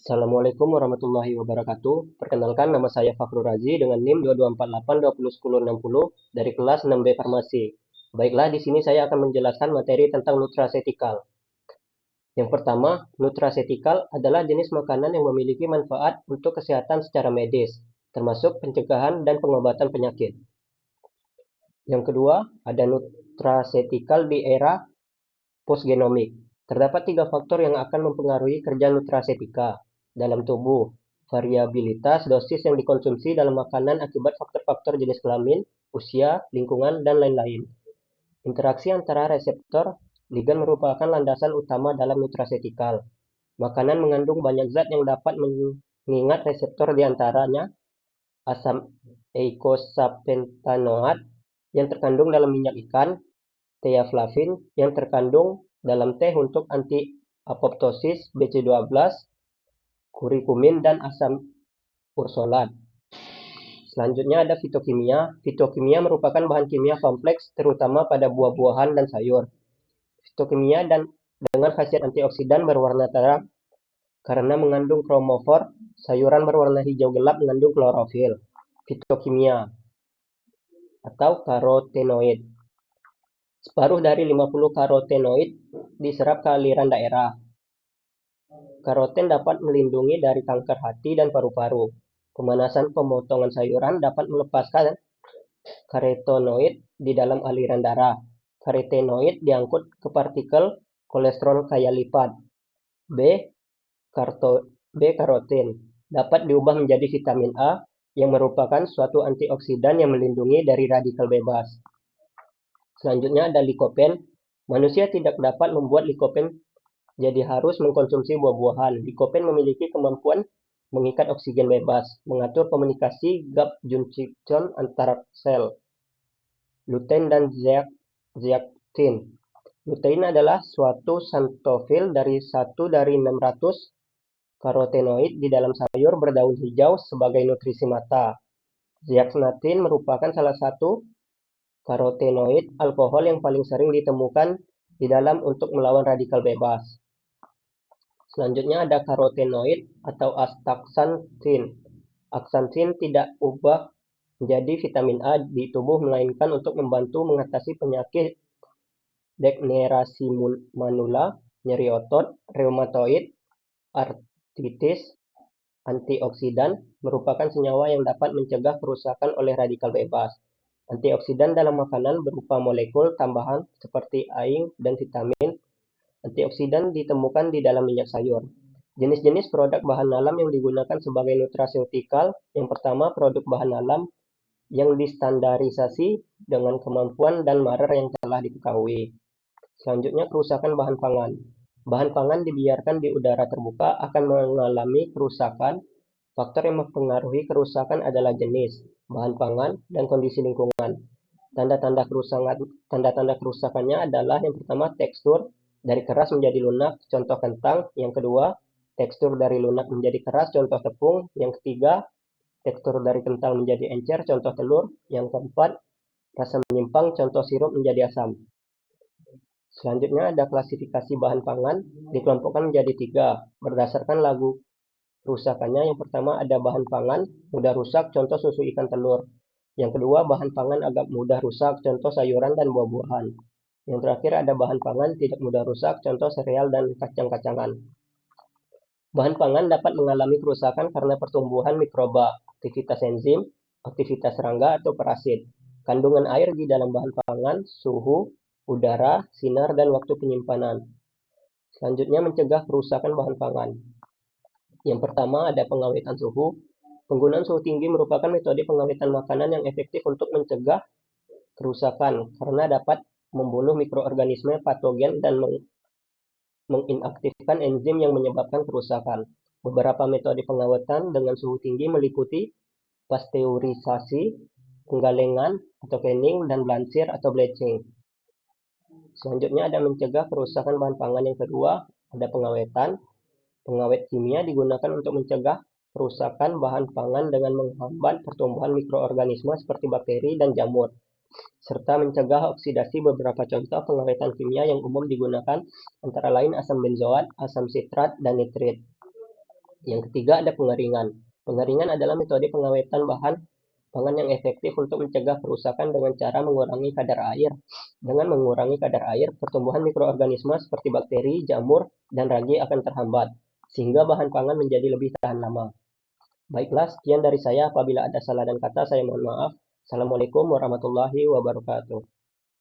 Assalamualaikum warahmatullahi wabarakatuh. Perkenalkan, nama saya Fakhrul Razi dengan NIM 2248201060 dari kelas 6B Farmasi. Baiklah, di sini saya akan menjelaskan materi tentang nutraceutical. Yang pertama, nutraceutical adalah jenis makanan yang memiliki manfaat untuk kesehatan secara medis, termasuk pencegahan dan pengobatan penyakit. Yang kedua, ada nutraceutical di era postgenomik. Terdapat 3 faktor yang akan mempengaruhi kerja nutracetika dalam tubuh. Variabilitas dosis yang dikonsumsi dalam makanan akibat faktor-faktor jenis kelamin, usia, lingkungan, dan lain-lain. Interaksi antara reseptor ligan merupakan landasan utama dalam nutraceutical. Makanan mengandung banyak zat yang dapat mengingat reseptor diantaranya asam eicosapentaenoat yang terkandung dalam minyak ikan, theaflavin yang terkandung dalam teh untuk anti-apoptosis BC12, kurkumin, dan asam ursolat. Selanjutnya ada fitokimia. Fitokimia merupakan bahan kimia kompleks terutama pada buah-buahan dan sayur. Fitokimia dengan khasiat antioksidan berwarna terang karena mengandung kromofor. Sayuran berwarna hijau gelap mengandung klorofil. Fitokimia atau karotenoid. Separuh dari 50 karotenoid diserap ke aliran daerah. Karoten dapat melindungi dari kanker hati dan paru-paru. Pemanasan pemotongan sayuran dapat melepaskan karotenoid di dalam aliran darah. Karotenoid diangkut ke partikel kolesterol kaya lipat. B-karoten dapat diubah menjadi vitamin A yang merupakan suatu antioksidan yang melindungi dari radikal bebas. Selanjutnya ada likopen. Manusia tidak dapat membuat likopen, jadi harus mengkonsumsi buah-buahan. Likopen memiliki kemampuan mengikat oksigen bebas, mengatur komunikasi gap junction antara sel. Lutein dan zeaktin. Lutein adalah suatu xanthofil dari 1 dari 600 karotenoid di dalam sayur berdaun hijau sebagai nutrisi mata. Zeaktin merupakan salah satu karotenoid alkohol yang paling sering ditemukan di dalam untuk melawan radikal bebas. Selanjutnya ada karotenoid atau astaxanthin. Aksantin tidak ubah menjadi vitamin A di tubuh melainkan untuk membantu mengatasi penyakit degenerasi manula, nyeri otot, reumatoid, artritis. Antioksidan merupakan senyawa yang dapat mencegah kerusakan oleh radikal bebas. Antioksidan dalam makanan berupa molekul tambahan seperti aing dan vitamin. Antioksidan ditemukan di dalam minyak sayur. Jenis-jenis produk bahan alam yang digunakan sebagai nutraceutical. Yang pertama, produk bahan alam yang distandarisasi dengan kemampuan dan marer yang telah diketahui. Selanjutnya, kerusakan bahan pangan. Bahan pangan dibiarkan di udara terbuka akan mengalami kerusakan. Faktor yang mempengaruhi kerusakan adalah jenis, bahan pangan, dan kondisi lingkungan. Tanda-tanda kerusakannya adalah yang pertama, tekstur dari keras menjadi lunak, contoh kentang. Yang kedua, tekstur dari lunak menjadi keras, contoh tepung. Yang ketiga, tekstur dari kental menjadi encer, contoh telur. Yang keempat, rasa menyimpang, contoh sirup menjadi asam. Selanjutnya ada klasifikasi bahan pangan, dikelompokkan menjadi 3 berdasarkan lagu kerusakannya. Yang pertama ada bahan pangan mudah rusak, contoh susu ikan telur. Yang kedua, bahan pangan agak mudah rusak, contoh sayuran dan buah-buahan. Yang terakhir ada bahan pangan tidak mudah rusak, contoh sereal dan kacang-kacangan. Bahan pangan dapat mengalami kerusakan karena pertumbuhan mikroba, aktivitas enzim, aktivitas serangga atau parasit, kandungan air di dalam bahan pangan, suhu, udara, sinar, dan waktu penyimpanan. Selanjutnya mencegah kerusakan bahan pangan. Yang pertama ada pengawetan suhu. Penggunaan suhu tinggi merupakan metode pengawetan makanan yang efektif untuk mencegah kerusakan karena dapat membunuh mikroorganisme patogen dan menginaktifkan enzim yang menyebabkan kerusakan. Beberapa metode pengawetan dengan suhu tinggi meliputi pasteurisasi, penggalengan atau canning, dan blancir atau bleaching. Selanjutnya ada mencegah kerusakan bahan pangan. Yang kedua ada pengawetan. Pengawet kimia digunakan untuk mencegah kerusakan bahan pangan dengan menghambat pertumbuhan mikroorganisme seperti bakteri dan jamur, serta mencegah oksidasi. Beberapa contoh pengawetan kimia yang umum digunakan antara lain asam benzoat, asam sitrat, dan nitrit. Yang ketiga ada pengeringan. Pengeringan adalah metode pengawetan bahan pangan yang efektif untuk mencegah kerusakan dengan cara mengurangi kadar air. Dengan mengurangi kadar air, pertumbuhan mikroorganisme seperti bakteri, jamur, dan ragi akan terhambat, sehingga bahan pangan menjadi lebih tahan lama. Baiklah, sekian dari saya. Apabila ada salah dan kata, saya mohon maaf. Assalamualaikum warahmatullahi wabarakatuh.